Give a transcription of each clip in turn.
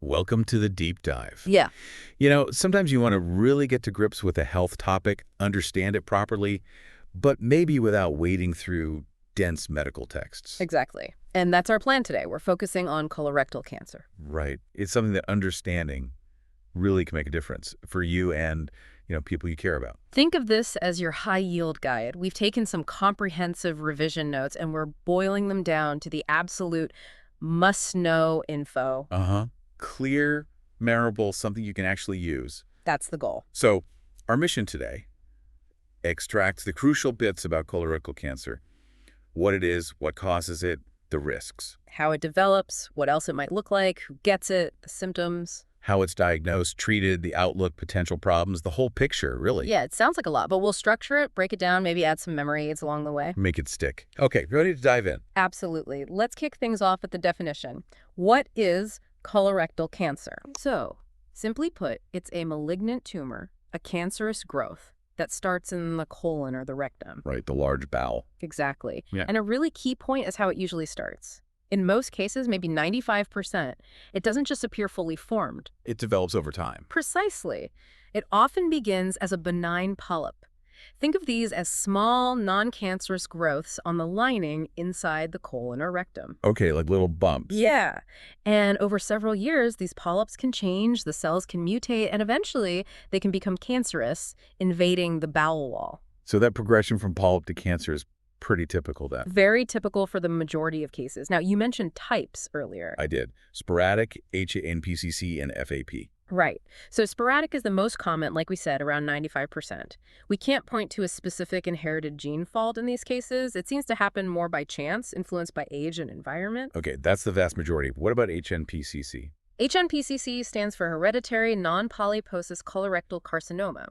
Welcome to the deep dive. Yeah. Sometimes you want to really get to grips with a health topic, understand it properly, but maybe without wading through dense medical texts. Exactly. And that's our plan today. We're focusing on colorectal cancer. Right. It's something that understanding really can make a difference for you and, people you care about. Think of this as your high-yield guide. We've taken some comprehensive revision notes and we're boiling them down to the absolute must-know info. Clear, memorable, something you can actually use. That's the goal. So our mission today extracts the crucial bits about colorectal cancer: what it is, what causes it, the risks, How it develops, what else it might look like, who gets it, the symptoms. how it's diagnosed, treated, the outlook, potential problems, the whole picture, really. Yeah, it sounds like a lot, but we'll structure it, break it down, maybe add some memory aids along the way. Make it stick. Okay, ready to dive in? Absolutely. Let's kick things off at the definition. What is colorectal cancer? So, simply put, it's a malignant tumor, a cancerous growth that starts in the colon or the rectum. Right, the large bowel. Exactly. Yeah. And a really key point is how it usually starts. In most cases, maybe 95%, it doesn't just appear fully formed. It develops over time. Precisely. It often begins as a benign polyp. Think of these as small, non-cancerous growths on the lining inside the colon or rectum. Okay, like little bumps. Yeah. And over several years, these polyps can change, the cells can mutate, and eventually they can become cancerous, invading the bowel wall. So that progression from polyp to cancer is pretty typical then. Very typical for the majority of cases. Now, you mentioned types earlier. I did. Sporadic, HNPCC, and FAP. Right. So sporadic is the most common, like we said, around 95%. We can't point to a specific inherited gene fault in these cases. It seems to happen more by chance, influenced by age and environment. Okay, that's the vast majority. What about HNPCC? HNPCC stands for Hereditary Non-Polyposis Colorectal Carcinoma.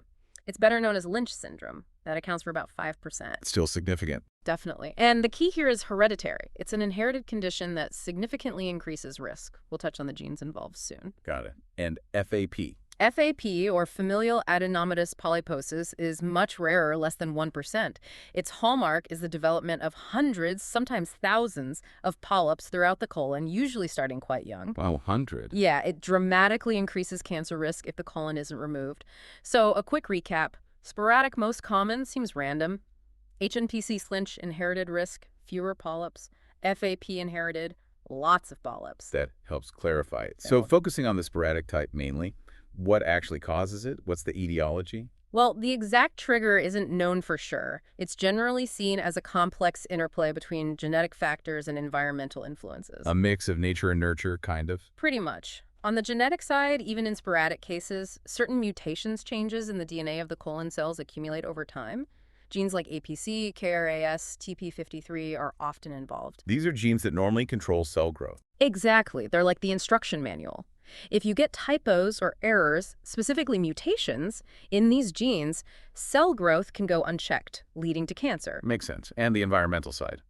It's better known as Lynch syndrome. That accounts for about 5%. Still significant. Definitely. And the key here is hereditary. It's an inherited condition that significantly increases risk. We'll touch on the genes involved soon. Got it. And FAP? FAP, or familial adenomatous polyposis, is much rarer, less than 1%. Its hallmark is the development of hundreds, sometimes thousands, of polyps throughout the colon, usually starting quite young. Wow, 100. Yeah, it dramatically increases cancer risk if the colon isn't removed. So, a quick recap. Sporadic, most common, seems random. HNPC Lynch, inherited risk, fewer polyps. FAP inherited, lots of polyps. That helps clarify it. So focusing on the sporadic type mainly, what actually causes it? What's the etiology? Well, the exact trigger isn't known for sure. It's generally seen as a complex interplay between genetic factors and environmental influences. A mix of nature and nurture, kind of? Pretty much. On the genetic side, even in sporadic cases, certain mutations changes in the DNA of the colon cells accumulate over time. Genes like APC, KRAS, TP53 are often involved. These are genes that normally control cell growth. Exactly. They're like the instruction manual. If you get typos or errors, specifically mutations, in these genes, cell growth can go unchecked, leading to cancer. Makes sense. And the environmental side.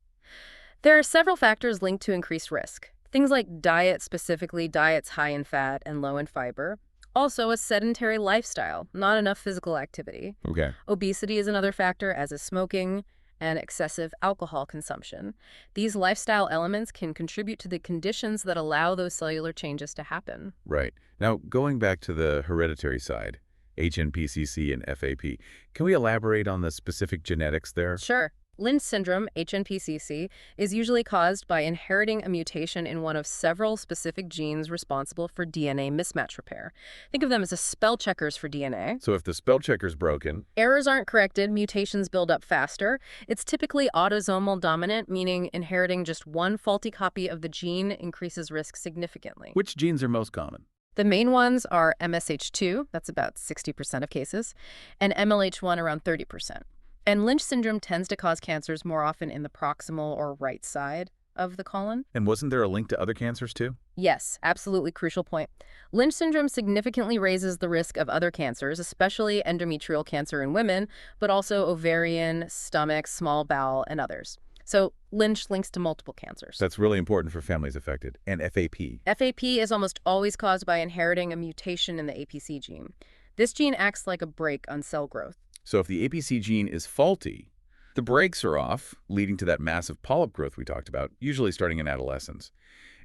There are several factors linked to increased risk. Things like diet, specifically diets high in fat and low in fiber. Also, a sedentary lifestyle, not enough physical activity. Okay. Obesity is another factor, as is smoking and excessive alcohol consumption. These lifestyle elements can contribute to the conditions that allow those cellular changes to happen. Right. Now, going back to the hereditary side, HNPCC and FAP, can we elaborate on the specific genetics there? Sure. Lynch syndrome, HNPCC, is usually caused by inheriting a mutation in one of several specific genes responsible for DNA mismatch repair. Think of them as spell checkers for DNA. So if the spell checker's broken, Errors aren't corrected, mutations build up faster. It's typically autosomal dominant, meaning inheriting just one faulty copy of the gene increases risk significantly. which genes are most common? The main ones are MSH2, that's about 60% of cases, and MLH1, around 30%. And Lynch syndrome tends to cause cancers more often in the proximal or right side of the colon. And wasn't there a link to other cancers too? Yes, absolutely crucial point. Lynch syndrome significantly raises the risk of other cancers, especially endometrial cancer in women, but also ovarian, stomach, small bowel, and others. So Lynch links to multiple cancers. That's really important for families affected. And FAP. FAP is almost always caused by inheriting a mutation in the APC gene. This gene acts like a brake on cell growth. So if the APC gene is faulty, the brakes are off, leading to that massive polyp growth we talked about, usually starting in adolescence.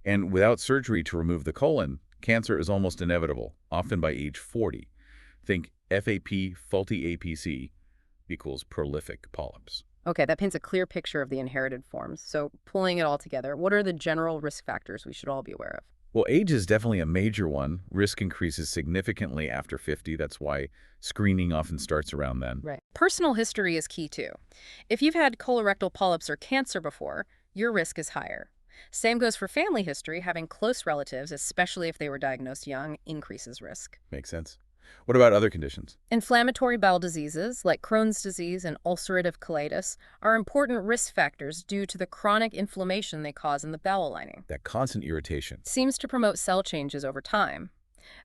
And without surgery to remove the colon, Cancer is almost inevitable, often by age 40. Think FAP, faulty APC, equals prolific polyps. Okay, that paints a clear picture of the inherited forms. So pulling it all together, what are the general risk factors we should all be aware of? Well, age is definitely a major one. Risk increases significantly after 50. That's why screening often starts around then. Right. Personal history is key too. If you've had colorectal polyps or cancer before, your risk is higher. Same goes for family history. Having close relatives, especially if they were diagnosed young, increases risk. Makes sense. What about other conditions? Inflammatory bowel diseases, like Crohn's disease and ulcerative colitis, are important risk factors due to the chronic inflammation they cause in the bowel lining. That constant irritation. Seems to promote cell changes over time.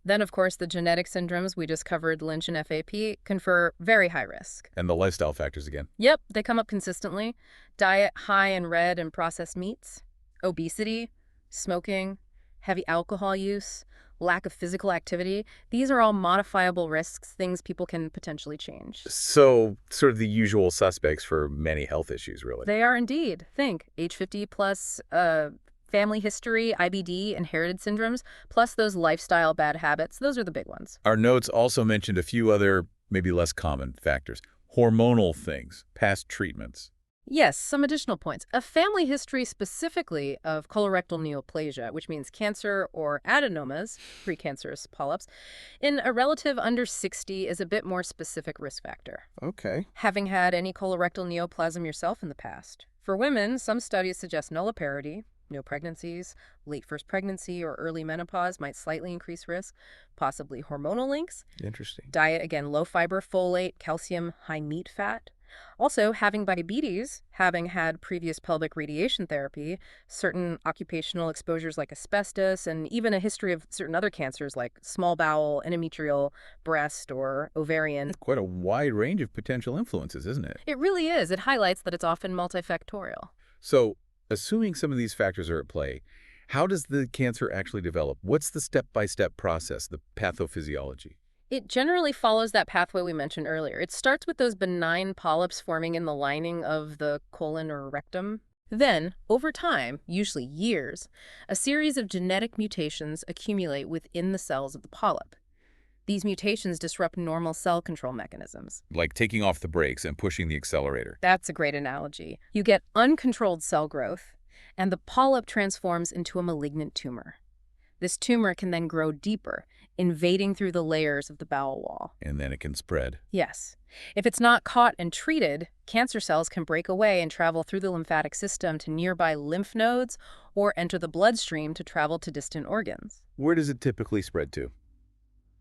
Then, of course, the genetic syndromes we just covered, Lynch and FAP, confer very high risk. And the lifestyle factors again. Yep, they come up consistently. Diet high in red and processed meats, obesity, smoking, heavy alcohol use, lack of physical activity. These are all modifiable risks, things people can potentially change. So, sort of the usual suspects for many health issues, really. They are indeed. Think age 50 plus family history, IBD, inherited syndromes, plus those lifestyle bad habits. Those are the big ones. Our notes also mentioned a few other, maybe less common factors. Hormonal things, past treatments. Yes, some additional points. A family history specifically of colorectal neoplasia, which means cancer or adenomas, precancerous polyps, in a relative under 60 is a bit more specific risk factor. Okay. Having had any colorectal neoplasm yourself in the past. For women, some studies suggest nulliparity, no pregnancies, late first pregnancy, or early menopause might slightly increase risk, possibly hormonal links. Interesting. Diet, again, low fiber, folate, calcium, high meat fat. Also, having diabetes, having had previous pelvic radiation therapy, certain occupational exposures like asbestos, and even a history of certain other cancers like small bowel, endometrial, breast, or ovarian. Quite a wide range of potential influences, isn't it? It really is. It highlights that it's often multifactorial. So, assuming some of these factors are at play, how does the cancer actually develop? What's the step-by-step process, the pathophysiology? It generally follows that pathway we mentioned earlier. It starts with those benign polyps forming in the lining of the colon or rectum. Then, over time, usually years, a series of genetic mutations accumulate within the cells of the polyp. These mutations disrupt normal cell control mechanisms. Like taking off the brakes and pushing the accelerator. That's a great analogy. You get uncontrolled cell growth, and the polyp transforms into a malignant tumor. This tumor can then grow deeper, invading through the layers of the bowel wall. And then it can spread. Yes. If it's not caught and treated, cancer cells can break away and travel through the lymphatic system to nearby lymph nodes or enter the bloodstream to travel to distant organs. Where does it typically spread to?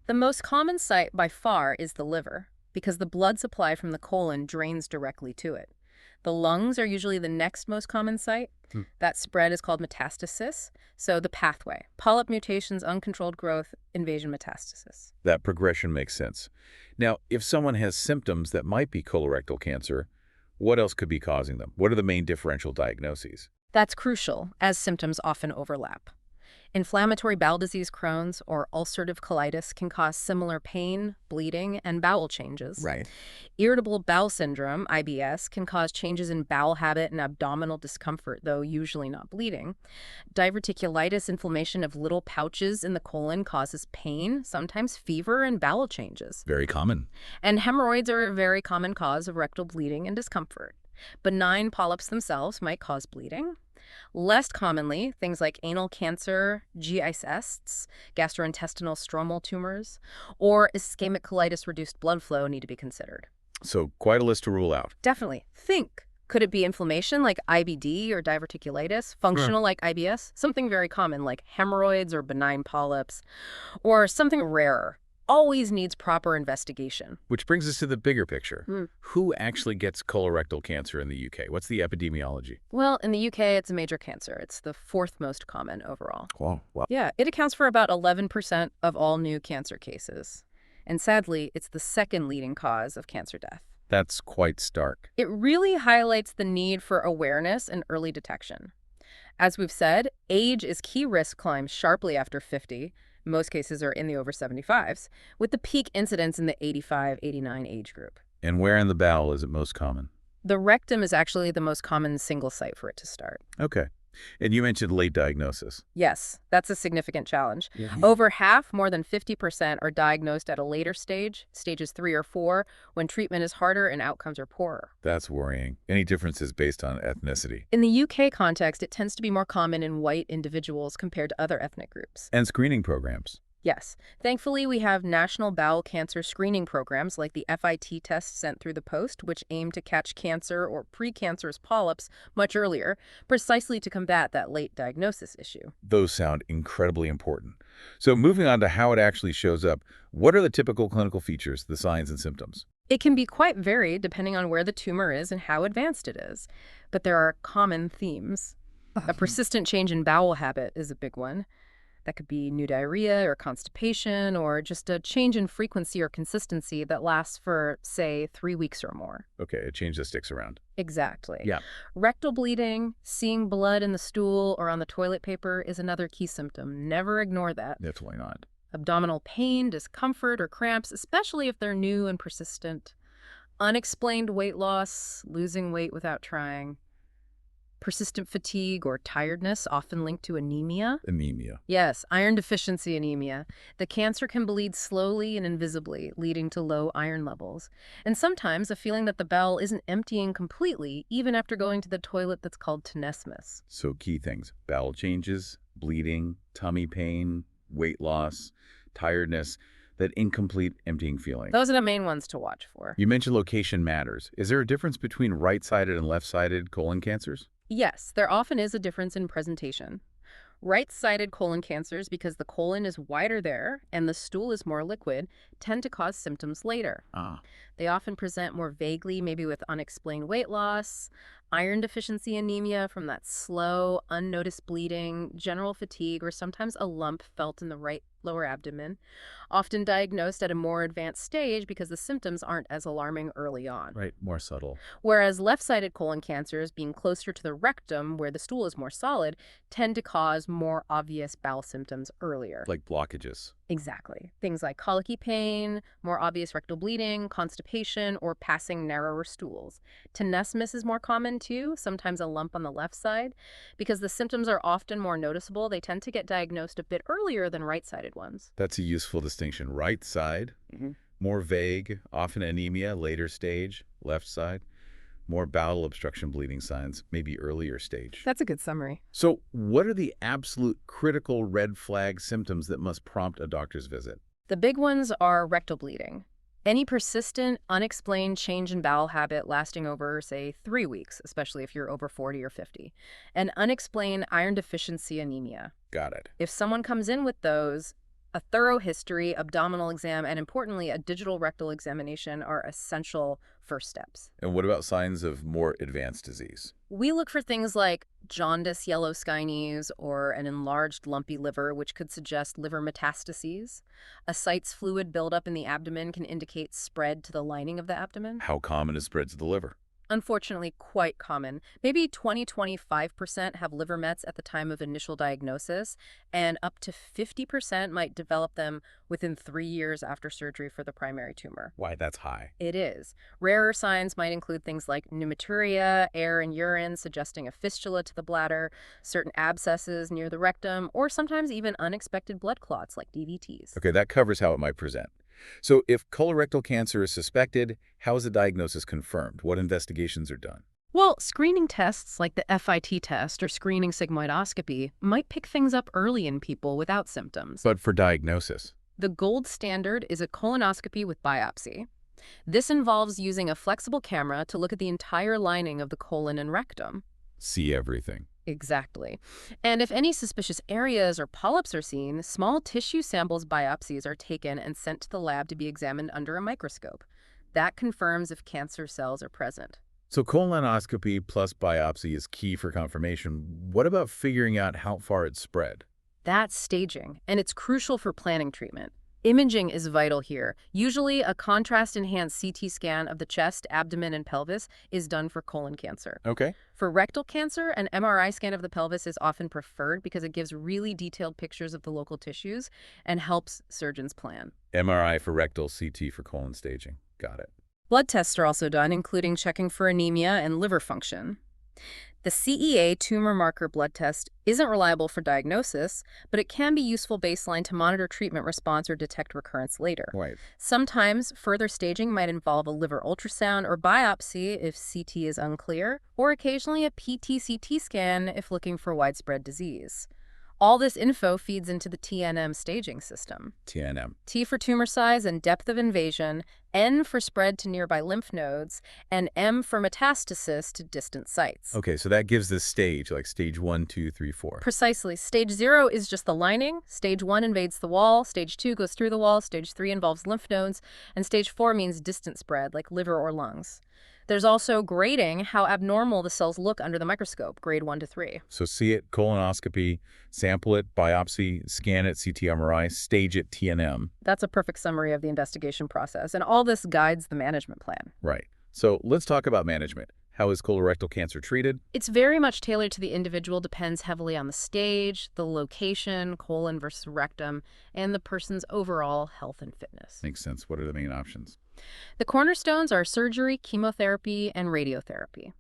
The most common site by far is the liver, because the blood supply from the colon drains directly to it. The lungs are usually the next most common site. That spread is called metastasis. So the pathway: polyp mutations, uncontrolled growth, invasion, metastasis. That progression makes sense. Now, if someone has symptoms that might be colorectal cancer, what else could be causing them? What are the main differential diagnoses? That's crucial, as symptoms often overlap. Inflammatory bowel disease, Crohn's, or ulcerative colitis can cause similar pain, bleeding, and bowel changes. Right. Irritable bowel syndrome, IBS, can cause changes in bowel habit and abdominal discomfort, though usually not bleeding. Diverticulitis, inflammation of little pouches in the colon, causes pain, sometimes fever, and bowel changes. Very common. And hemorrhoids are a very common cause of rectal bleeding and discomfort. Benign polyps themselves might cause bleeding. Less commonly, things like anal cancer, GI cysts, gastrointestinal stromal tumors, or ischemic colitis reduced blood flow need to be considered. So quite a list to rule out. Definitely. Think. Could it be inflammation like IBD or diverticulitis, functional like IBS, something very common like hemorrhoids or benign polyps, or something rarer? Always needs proper investigation. Which brings us to the bigger picture. Who actually gets colorectal cancer in the UK? What's the epidemiology? Well, in the UK, it's a major cancer. It's the fourth most common overall. Wow. Yeah, it accounts for about 11% of all new cancer cases. And sadly, it's the second leading cause of cancer death. That's quite stark. It really highlights the need for awareness and early detection. As we've said, age is key. Risk climbs sharply after 50. Most cases are in the over 75s, with the peak incidence in the 85-89 age group. And where in the bowel is it most common? The rectum is actually the most common single site for it to start. Okay. And you mentioned late diagnosis. Yes, that's a significant challenge. Yeah. Over half, more than 50%, are diagnosed at a later stage, stages 3 or 4, when treatment is harder and outcomes are poorer. That's worrying. Any differences based on ethnicity? In the UK context, it tends to be more common in white individuals compared to other ethnic groups. And screening programs. Yes. Thankfully, we have national bowel cancer screening programs like the FIT test sent through the post, which aim to catch cancer or precancerous polyps much earlier, precisely to combat that late diagnosis issue. Those sound incredibly important. So moving on to how it actually shows up, what are the typical clinical features, the signs and symptoms? It can be quite varied depending on where the tumor is and how advanced it is, but there are common themes. A persistent change in bowel habit is a big one. That could be new diarrhea or constipation or just a change in frequency or consistency that lasts for, say, 3 weeks or more. Okay, a change that sticks around. Exactly. Yeah. Rectal bleeding, seeing blood in the stool or on the toilet paper is another key symptom. Never ignore that. Definitely not. Abdominal pain, discomfort, or cramps, especially if they're new and persistent. Unexplained weight loss, losing weight without trying. Persistent fatigue or tiredness, often linked to anemia. Anemia. Yes, iron deficiency anemia. The cancer can bleed slowly and invisibly, leading to low iron levels. And sometimes a feeling that the bowel isn't emptying completely, even after going to the toilet, that's called tenesmus. So key things, bowel changes, bleeding, tummy pain, weight loss, tiredness, that incomplete emptying feeling. Those are the main ones to watch for. You mentioned location matters. Is there a difference between right-sided and left-sided colon cancers? Yes, there often is a difference in presentation. Right-sided colon cancers, because the colon is wider there and the stool is more liquid, tend to cause symptoms later. Ah, They often present more vaguely, maybe with unexplained weight loss, iron deficiency anemia from that slow, unnoticed bleeding, general fatigue, or sometimes a lump felt in the right lower abdomen, often diagnosed at a more advanced stage because the symptoms aren't as alarming early on. right, more subtle. Whereas left-sided colon cancers, being closer to the rectum where the stool is more solid, tend to cause more obvious bowel symptoms earlier. Like blockages. Exactly. Things like colicky pain, more obvious rectal bleeding, constipation, or passing narrower stools. Tenesmus is more common too, sometimes a lump on the left side. Because the symptoms are often more noticeable, they tend to get diagnosed a bit earlier than right-sided ones. That's a useful distinction. Right side, more vague, often anemia, later stage. Left side, more bowel obstruction bleeding signs, maybe earlier stage. That's a good summary. So what are the absolute critical red flag symptoms that must prompt a doctor's visit? The big ones are rectal bleeding. Any persistent, unexplained change in bowel habit lasting over, say, 3 weeks, especially if you're over 40 or 50, and unexplained iron deficiency anemia. Got it. If someone comes in with those, a thorough history, abdominal exam, and importantly, a digital rectal examination are essential first steps. And what about signs of more advanced disease? We look for things like jaundice, yellow skinese, or an enlarged lumpy liver, which could suggest liver metastases. A site's fluid buildup in the abdomen can indicate spread to the lining of the abdomen. How common is spread to the liver? Unfortunately, quite common. Maybe 20–25% have liver mets at the time of initial diagnosis, and up to 50% might develop them within 3 years after surgery for the primary tumor. Why, that's high. It is. Rarer signs might include things like pneumaturia, air and urine suggesting a fistula to the bladder, certain abscesses near the rectum, or sometimes even unexpected blood clots like DVTs. Okay, that covers how it might present. So if colorectal cancer is suspected, how is the diagnosis confirmed? What investigations are done? Well, screening tests like the FIT test or screening sigmoidoscopy might pick things up early in people without symptoms. But for diagnosis? The gold standard is a colonoscopy with biopsy. This involves using a flexible camera to look at the entire lining of the colon and rectum. See everything. Exactly. And if any suspicious areas or polyps are seen, small tissue samples biopsies are taken and sent to the lab to be examined under a microscope. That confirms if cancer cells are present. So colonoscopy plus biopsy is key for confirmation. What about figuring out how far it's spread? That's staging, and it's crucial for planning treatment. Imaging is vital here. Usually, a contrast-enhanced CT scan of the chest, abdomen, and pelvis is done for colon cancer. Okay. For rectal cancer, an MRI scan of the pelvis is often preferred because it gives really detailed pictures of the local tissues and helps surgeons plan. MRI for rectal, CT for colon staging. Got it. Blood tests are also done, including checking for anemia and liver function. The CEA tumor marker blood test isn't reliable for diagnosis, but it can be useful baseline to monitor treatment response or detect recurrence later. Right. Sometimes further staging might involve a liver ultrasound or biopsy if CT is unclear, or occasionally a PT-CT scan if looking for widespread disease. All this info feeds into the TNM staging system. TNM. T for tumor size and depth of invasion, N for spread to nearby lymph nodes, and M for metastasis to distant sites. Okay, so that gives this stage, like stage 1, 2, 3, 4. Precisely. Stage 0 is just the lining. Stage 1 invades the wall. Stage 2 goes through the wall. Stage 3 involves lymph nodes. And stage 4 means distant spread, like liver or lungs. There's also grading, how abnormal the cells look under the microscope, grade 1 to 3. So see it, colonoscopy, sample it, biopsy, scan it, CT MRI, stage it, TNM. That's a perfect summary of the investigation process, and all this guides the management plan. Right. So let's talk about management. How is colorectal cancer treated? It's very much tailored to the individual, depends heavily on the stage, the location, colon versus rectum, and the person's overall health and fitness. Makes sense. What are the main options? The cornerstones are surgery, chemotherapy, and radiotherapy.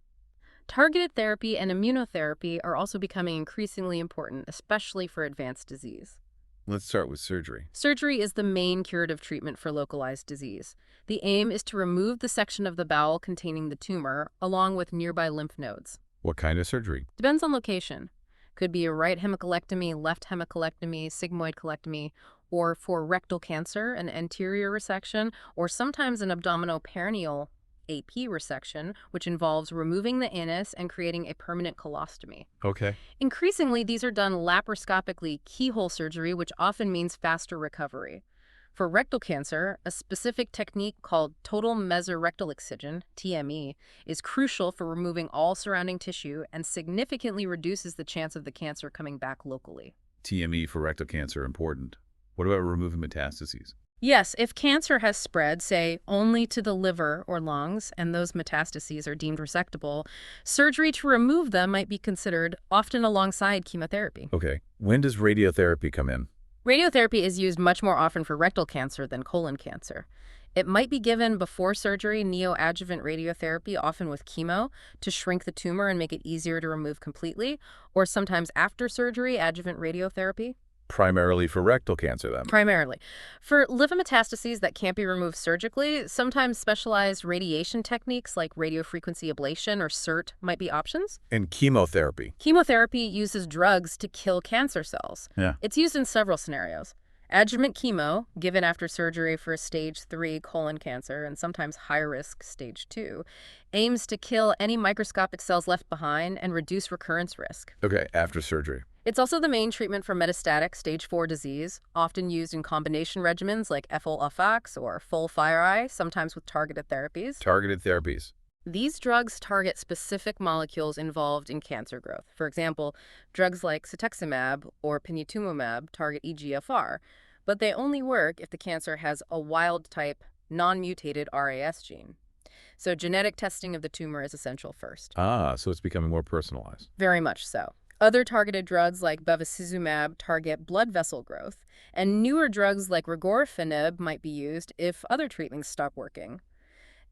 Targeted therapy and immunotherapy are also becoming increasingly important, especially for advanced disease. Let's start with surgery. Surgery is the main curative treatment for localized disease. The aim is to remove the section of the bowel containing the tumor, along with nearby lymph nodes. What kind of surgery? Depends on location. Could be a right hemicolectomy, left hemicolectomy, sigmoid colectomy, or for rectal cancer, an anterior resection, or sometimes an abdominoperineal AP resection, which involves removing the anus and creating a permanent colostomy. Okay. Increasingly, these are done laparoscopically, keyhole surgery, which often means faster recovery. For rectal cancer, a specific technique called total mesorectal excision, TME, is crucial for removing all surrounding tissue and significantly reduces the chance of the cancer coming back locally. TME for rectal cancer, important. What about removing metastases? Yes, if cancer has spread, say, only to the liver or lungs, and those metastases are deemed resectable, surgery to remove them might be considered, often alongside chemotherapy. Okay. When does radiotherapy come in? Radiotherapy is used much more often for rectal cancer than colon cancer. It might be given before surgery, neoadjuvant radiotherapy, often with chemo, to shrink the tumor and make it easier to remove completely, or sometimes after surgery, adjuvant radiotherapy. Primarily for rectal cancer, then? Primarily. For liver metastases that can't be removed surgically, sometimes specialized radiation techniques like radiofrequency ablation or SIRT might be options. And chemotherapy? Chemotherapy uses drugs to kill cancer cells. Yeah. It's used in several scenarios. Adjuvant chemo, given after surgery for stage 3 colon cancer and sometimes high-risk stage 2, aims to kill any microscopic cells left behind and reduce recurrence risk. Okay, after surgery. It's also the main treatment for metastatic stage 4 disease, often used in combination regimens like FOLFOX or FOLFIRI, sometimes with targeted therapies. Targeted therapies. These drugs target specific molecules involved in cancer growth. For example, drugs like cetuximab or panitumumab target EGFR, but they only work if the cancer has a wild-type, non-mutated RAS gene. So genetic testing of the tumor is essential first. Ah, so it's becoming more personalized. Very much so. Other targeted drugs like bevacizumab target blood vessel growth, and newer drugs like regorafenib might be used if other treatments stop working.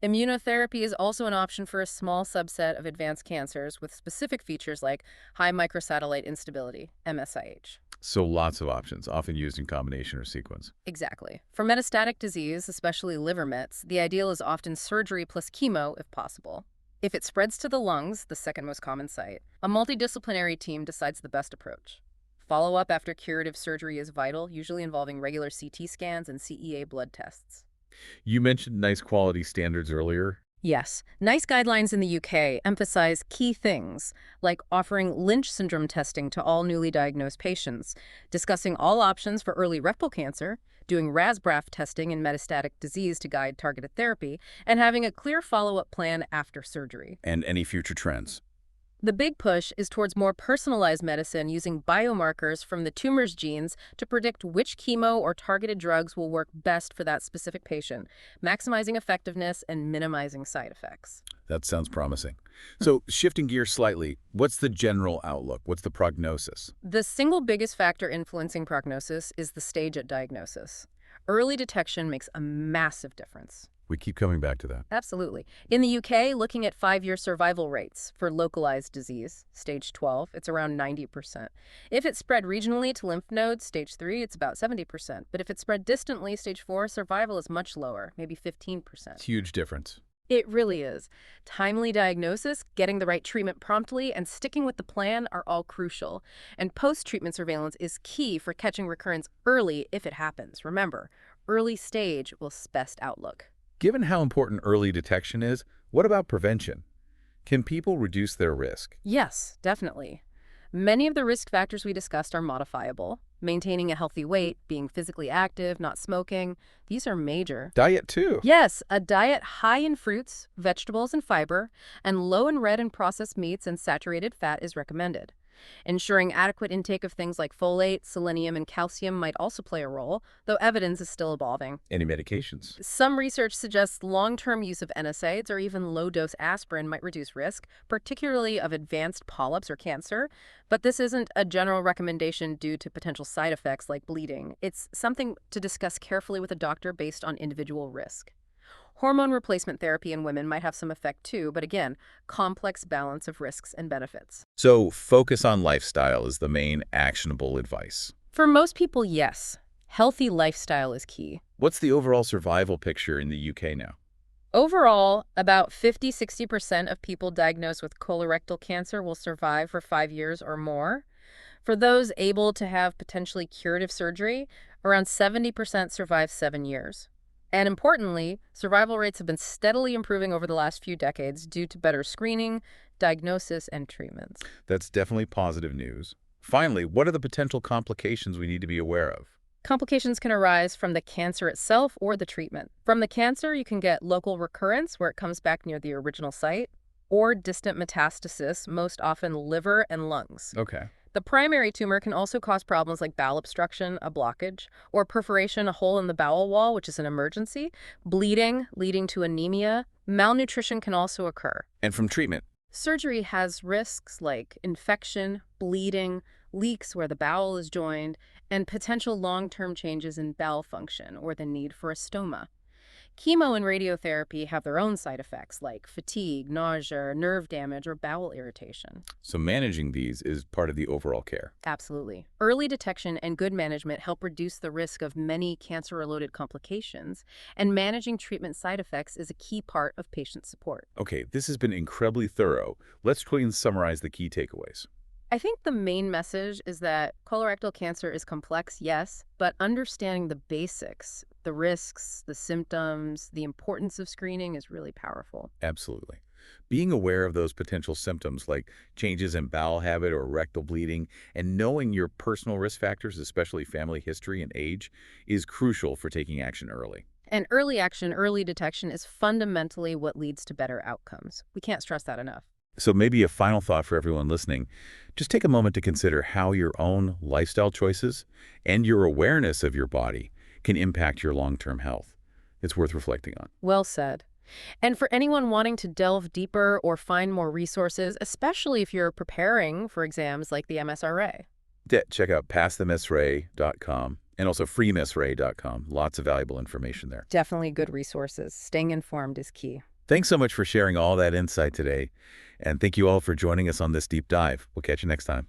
Immunotherapy is also an option for a small subset of advanced cancers with specific features like high microsatellite instability, MSIH. So lots of options, often used in combination or sequence. Exactly. For metastatic disease, especially liver mets, the ideal is often surgery plus chemo if possible. If it spreads to the lungs, the second most common site, a multidisciplinary team decides the best approach. Follow-up after curative surgery is vital, usually involving regular CT scans and CEA blood tests. You mentioned nice quality standards earlier. Yes, NICE guidelines in the UK emphasize key things, like offering Lynch syndrome testing to all newly diagnosed patients, discussing all options for early rectal cancer, doing RAS-BRAF testing in metastatic disease to guide targeted therapy, and having a clear follow-up plan after surgery. And any future trends. The big push is towards more personalized medicine using biomarkers from the tumor's genes to predict which chemo or targeted drugs will work best for that specific patient, maximizing effectiveness and minimizing side effects. That sounds promising. So shifting gears slightly, what's the general outlook? What's the prognosis? The single biggest factor influencing prognosis is the stage at diagnosis. Early detection makes a massive difference. We keep coming back to that. Absolutely. In the UK, looking at 5-year survival rates for localized disease, stage 12, it's around 90%. If it spread regionally to lymph nodes, stage 3, it's about 70%. But if it spread distantly, stage 4, survival is much lower, maybe 15%. Huge difference. It really is. Timely diagnosis, getting the right treatment promptly, and sticking with the plan are all crucial. And post-treatment surveillance is key for catching recurrence early if it happens. Remember, early stage will best outlook. Given how important early detection is, what about prevention? Can people reduce their risk? Yes, definitely. Many of the risk factors we discussed are modifiable. Maintaining a healthy weight, being physically active, not smoking, these are major. Diet too. Yes, a diet high in fruits, vegetables, and fiber, and low in red and processed meats and saturated fat is recommended. Ensuring adequate intake of things like folate, selenium, and calcium might also play a role, though evidence is still evolving. Any medications? Some research suggests long-term use of NSAIDs or even low-dose aspirin might reduce risk, particularly of advanced polyps or cancer. But this isn't a general recommendation due to potential side effects like bleeding. It's something to discuss carefully with a doctor based on individual risk. Hormone replacement therapy in women might have some effect too, but again, complex balance of risks and benefits. So focus on lifestyle is the main actionable advice. For most people, yes. Healthy lifestyle is key. What's the overall survival picture in the UK now? Overall, about 50–60% of people diagnosed with colorectal cancer will survive for 5 years or more. For those able to have potentially curative surgery, around 70% survive 7 years. And importantly, survival rates have been steadily improving over the last few decades due to better screening, diagnosis, and treatments. That's definitely positive news. Finally, what are the potential complications we need to be aware of? Complications can arise from the cancer itself or the treatment. From the cancer, you can get local recurrence, where it comes back near the original site, or distant metastasis, most often liver and lungs. Okay. The primary tumor can also cause problems like bowel obstruction, a blockage, or perforation, a hole in the bowel wall, which is an emergency, bleeding, leading to anemia. Malnutrition can also occur. And from treatment? Surgery has risks like infection, bleeding, leaks where the bowel is joined, and potential long-term changes in bowel function or the need for a stoma. Chemo and radiotherapy have their own side effects like fatigue, nausea, nerve damage, or bowel irritation. So managing these is part of the overall care. Absolutely. Early detection and good management help reduce the risk of many cancer-related complications, and managing treatment side effects is a key part of patient support. Okay, this has been incredibly thorough. Let's try and summarize the key takeaways. I think the main message is that colorectal cancer is complex, yes, but understanding the basics, the risks, the symptoms, the importance of screening is really powerful. Absolutely. Being aware of those potential symptoms like changes in bowel habit or rectal bleeding and knowing your personal risk factors, especially family history and age, is crucial for taking action early. And early action, early detection is fundamentally what leads to better outcomes. We can't stress that enough. So maybe a final thought for everyone listening. Just take a moment to consider how your own lifestyle choices and your awareness of your body can impact your long-term health. It's worth reflecting on. Well said. And for anyone wanting to delve deeper or find more resources, especially if you're preparing for exams like the MSRA. Check out passthemsra.com and also freemsra.com. Lots of valuable information there. Definitely good resources. Staying informed is key. Thanks so much for sharing all that insight today. And thank you all for joining us on this deep dive. We'll catch you next time.